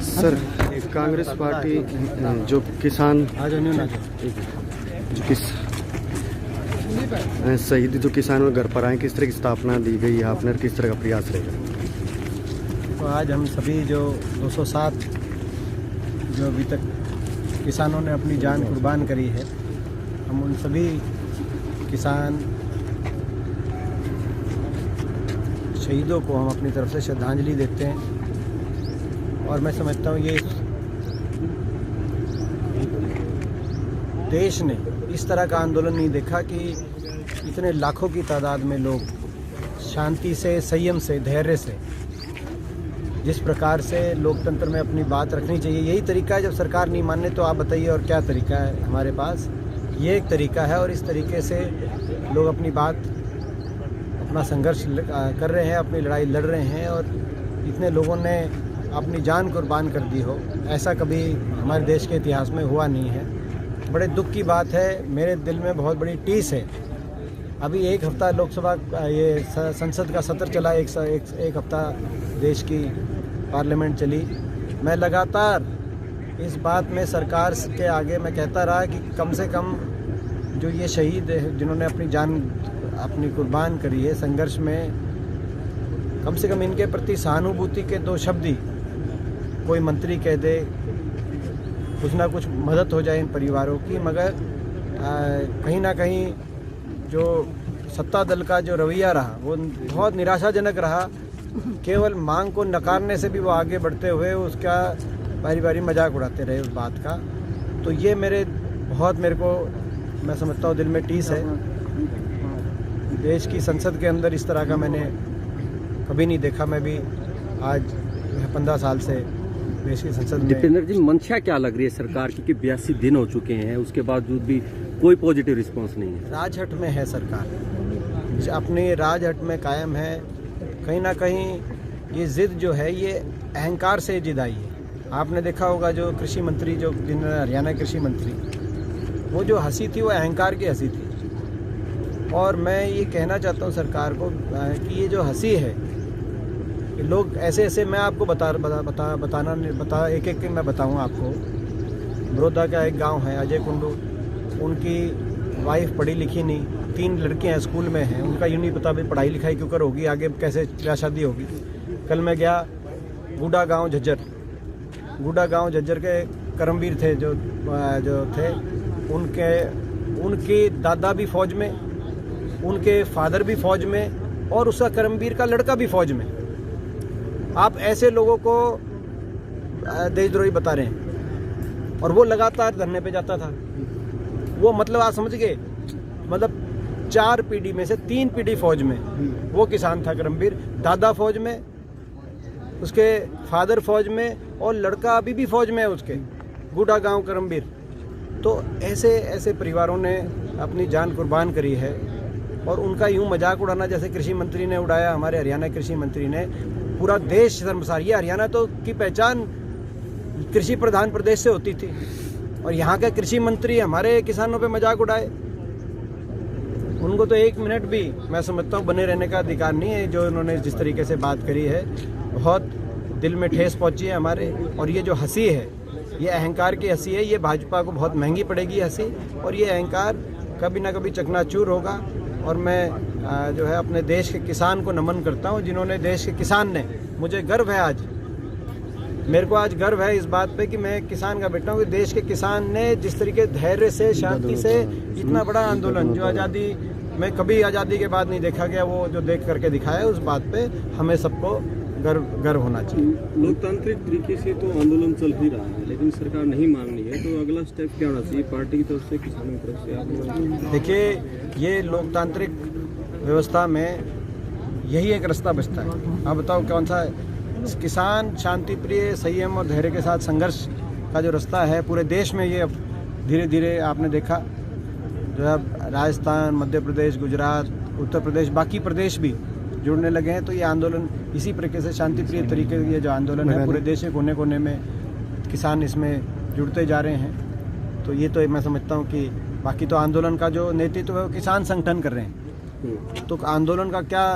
Sir, Congress party जो किसान शहीद जो किसानों घर पर आए, किस तरह की स्थापना दी गई है आपने, किस तरह का प्रयास रहेगा? तो आज हम सभी जो 207 जो अभी तक किसानों ने अपनी जान कुर्बान करी है, हम उन सभी किसान शहीदों को हम अपनी तरफ से श्रद्धांजलि देते हैं। और मैं समझता हूँ ये देश ने इस तरह का आंदोलन नहीं देखा कि इतने लाखों की तादाद में लोग शांति से, संयम से, धैर्य से, जिस प्रकार से लोकतंत्र में अपनी बात रखनी चाहिए, यही तरीका है। जब सरकार नहीं माने तो आप बताइए और क्या तरीका है हमारे पास? ये एक तरीका है और इस तरीके से लोग अपनी बात, अपना संघर्ष कर रहे हैं, अपनी लड़ाई लड़ रहे हैं। और इतने लोगों ने अपनी जान कुर्बान कर दी हो, ऐसा कभी हमारे देश के इतिहास में हुआ नहीं है। बड़े दुख की बात है, मेरे दिल में बहुत बड़ी टीस है। अभी एक हफ्ता लोकसभा ये संसद का सत्र चला, एक हफ्ता देश की पार्लियामेंट चली। मैं लगातार इस बात में सरकार के आगे मैं कहता रहा कि कम से कम जो ये शहीद है, जिन्होंने अपनी जान अपनी कुर्बान करी है संघर्ष में, कम से कम इनके प्रति सहानुभूति के 2 शब्द ही कोई मंत्री कह दे, कुछ ना कुछ मदद हो जाए इन परिवारों की। मगर कहीं ना कहीं जो सत्ता दल का जो रवैया रहा वो बहुत निराशाजनक रहा। केवल मांग को नकारने से भी वो आगे बढ़ते हुए उसका बारी बारी मजाक उड़ाते रहे उस बात का। तो ये मेरे को मैं समझता हूँ दिल में टीस है। देश की संसद के अंदर इस तरह का मैंने कभी नहीं देखा। मैं भी आज 15 साल से देश की संसद में। दीपेंद्र जी, मंशा क्या लग रही है सरकार की कि 82 दिन हो चुके हैं, उसके बावजूद भी कोई पॉजिटिव रिस्पांस नहीं है? राजहट में है सरकार, अपनी राजहट में कायम है। कहीं ना कहीं ये जिद जो है ये अहंकार से जिद आई है। आपने देखा होगा जो कृषि मंत्री, जो हरियाणा कृषि मंत्री, वो जो हंसी थी वो अहंकार की हंसी थी। और मैं ये कहना चाहता हूँ सरकार को कि ये जो हंसी है, लोग ऐसे मैं आपको एक मैं बताऊँ आपको। बड़ौदा का एक गांव है अजय कुंडू, उनकी वाइफ पढ़ी लिखी नहीं, 3 लड़कियां स्कूल में हैं, उनका यूँ नहीं पता भाई पढ़ाई लिखाई क्यों कर होगी, आगे कैसे क्या शादी होगी। कल मैं गया गुडा गांव झज्जर के करमवीर थे जो थे, उनके दादा भी फौज में, उनके फादर भी फौज में, और उसका करमवीर का लड़का भी फौज में। आप ऐसे लोगों को देशद्रोही बता रहे हैं और वो लगातार धरने पे जाता था। वो मतलब आप समझ गए, मतलब 4 पीढ़ी में से 3 पीढ़ी फौज में वो किसान था करमवीर। दादा फौज में, उसके फादर फौज में, और लड़का अभी भी फौज में है उसके, गुडा गांव करमवीर। तो ऐसे परिवारों ने अपनी जान कुर्बान करी है और उनका यूं मजाक उड़ाना जैसे कृषि मंत्री ने उड़ाया, हमारे हरियाणा कृषि मंत्री ने, पूरा देश शर्मसार। ये हरियाणा तो की पहचान कृषि प्रधान प्रदेश से होती थी और यहाँ के कृषि मंत्री हमारे किसानों पे मजाक उड़ाए। उनको तो 1 मिनट भी मैं समझता हूँ बने रहने का अधिकार नहीं है। जो उन्होंने जिस तरीके से बात करी है, बहुत दिल में ठेस पहुँची है हमारे। और ये जो हंसी है, ये अहंकार की हंसी है, ये भाजपा को बहुत महंगी पड़ेगी हंसी, और ये अहंकार कभी ना कभी चकनाचूर होगा। और मैं जो है अपने देश के किसान को नमन करता हूँ, जिन्होंने, देश के किसान ने, मुझे गर्व है आज, मेरे को आज गर्व है इस बात पे कि मैं किसान का बेटा हूँ कि देश के किसान ने जिस तरीके धैर्य से, शांति से इतना बड़ा आंदोलन, जो आज़ादी में कभी आज़ादी के बाद नहीं देखा गया, वो जो देख करके दिखाया, उस बात पे हमें सबको गर्व होना चाहिए। लोकतांत्रिक तरीके से तो आंदोलन चल ही रहा है, लेकिन सरकार नहीं मान रही है, तो अगला स्टेप क्या होना चाहिए पार्टी की तरफ से, किसानों की तरफ से? देखिए, ये लोकतांत्रिक व्यवस्था में यही एक रास्ता बचता है। आप बताओ कौन सा है? किसान शांति प्रिय, संयम और धैर्य के साथ संघर्ष का जो रास्ता है, पूरे देश में ये धीरे धीरे आपने देखा, जो अब राजस्थान, मध्य प्रदेश, गुजरात, उत्तर प्रदेश, बाकी प्रदेश भी जुड़ने लगे हैं। तो ये आंदोलन इसी प्रकार से शांति प्रिय तरीके, ये जो आंदोलन है पूरे देश के कोने कोने में किसान इसमें जुड़ते जा रहे हैं। तो ये तो मैं समझता हूँ कि बाकी तो आंदोलन का जो नेतृत्व है वो किसान संगठन कर रहे हैं। तो आंदोलन का क्या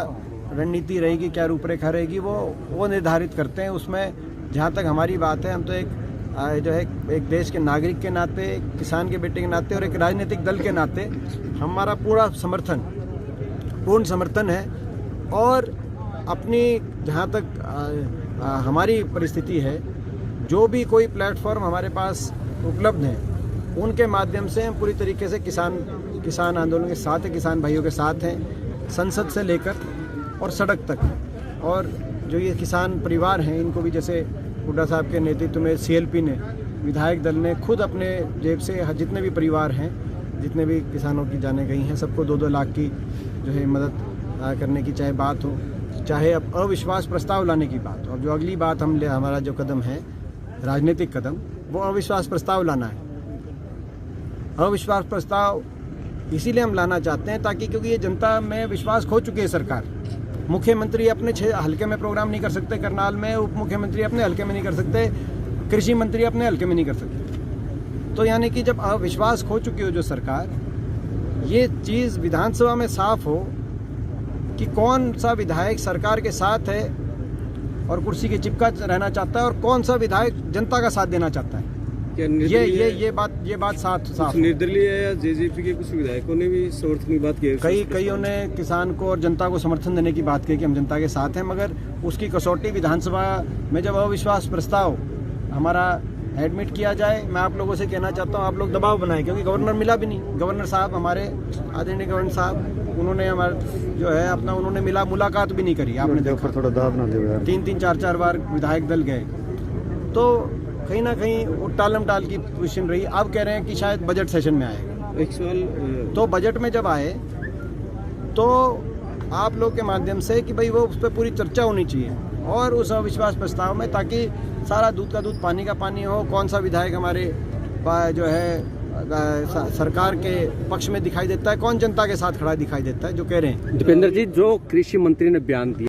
रणनीति रहेगी, क्या रूपरेखा रहेगी, वो निर्धारित करते हैं। उसमें जहाँ तक हमारी बात है, हम तो एक देश के नागरिक के नाते, एक किसान के बेटे के नाते और एक राजनीतिक दल के नाते हमारा पूर्ण समर्थन है। और अपनी जहाँ तक हमारी परिस्थिति है, जो भी कोई प्लेटफॉर्म हमारे पास उपलब्ध है, उनके माध्यम से हम पूरी तरीके से किसान आंदोलन के साथ हैं, किसान भाइयों के साथ हैं, संसद से लेकर और सड़क तक। और जो ये किसान परिवार हैं, इनको भी जैसे हुड्डा साहब के नेतृत्व में CLP ने, विधायक दल ने खुद अपने जेब से जितने भी परिवार हैं, जितने भी किसानों की जाने गई हैं, सबको 2-2 लाख की जो है मदद करने की चाहे बात हो, चाहे अब अविश्वास प्रस्ताव लाने की बात हो। अब जो अगली बात हमारा जो कदम है, राजनीतिक कदम, वो अविश्वास प्रस्ताव लाना है। अविश्वास प्रस्ताव इसीलिए हम लाना चाहते हैं ताकि, क्योंकि ये जनता में विश्वास खो चुकी है सरकार। मुख्यमंत्री अपने हल्के में प्रोग्राम नहीं कर सकते करनाल में, उप मुख्यमंत्री अपने हल्के में नहीं कर सकते, कृषि मंत्री अपने हल्के में नहीं कर सकते। तो यानी कि जब अविश्वास खो चुकी हो जो सरकार, ये चीज़ विधानसभा में साफ हो कि कौन सा विधायक सरकार के साथ है और कुर्सी के चिपका रहना चाहता है और कौन सा विधायक जनता का साथ देना चाहता है। ये बात साफ निर्दलीय या JJP के कुछ विधायकों ने भी समर्थन की बात की। कईयों ने किसान को और जनता को समर्थन देने की बात की कि हम जनता के साथ हैं, मगर उसकी कसौटी विधानसभा में जब अविश्वास प्रस्ताव हमारा एडमिट किया जाए, मैं आप लोगों से कहना चाहता हूं, आप लोग दबाव बनाएं, क्योंकि गवर्नर मिला भी नहीं। गवर्नर साहब, हमारे आदरणीय गवर्नर साहब, उन्होंने हमारे जो है अपना उन्होंने मुलाकात भी नहीं करी। आपने देखा, थोड़ा दाब ना दे, 3-3, 4-4 बार विधायक दल गए, तो कहीं ना कहीं वो टालम टाल की पोजीशन रही। अब कह रहे हैं कि शायद बजट सेशन में आएगा। एक सवाल, तो बजट में जब आए तो आप लोग के माध्यम से कि भाई वो उस पर पूरी चर्चा होनी चाहिए और उस अविश्वास प्रस्ताव में, ताकि सारा दूध का दूध पानी का पानी हो। कौन सा विधायक हमारे जो है सरकार के पक्ष में दिखाई देता है, कौन जनता के साथ खड़ा दिखाई देता है, जो कह रहे हैं। दीपेंद्र जी, जो कृषि मंत्री ने बयान दिया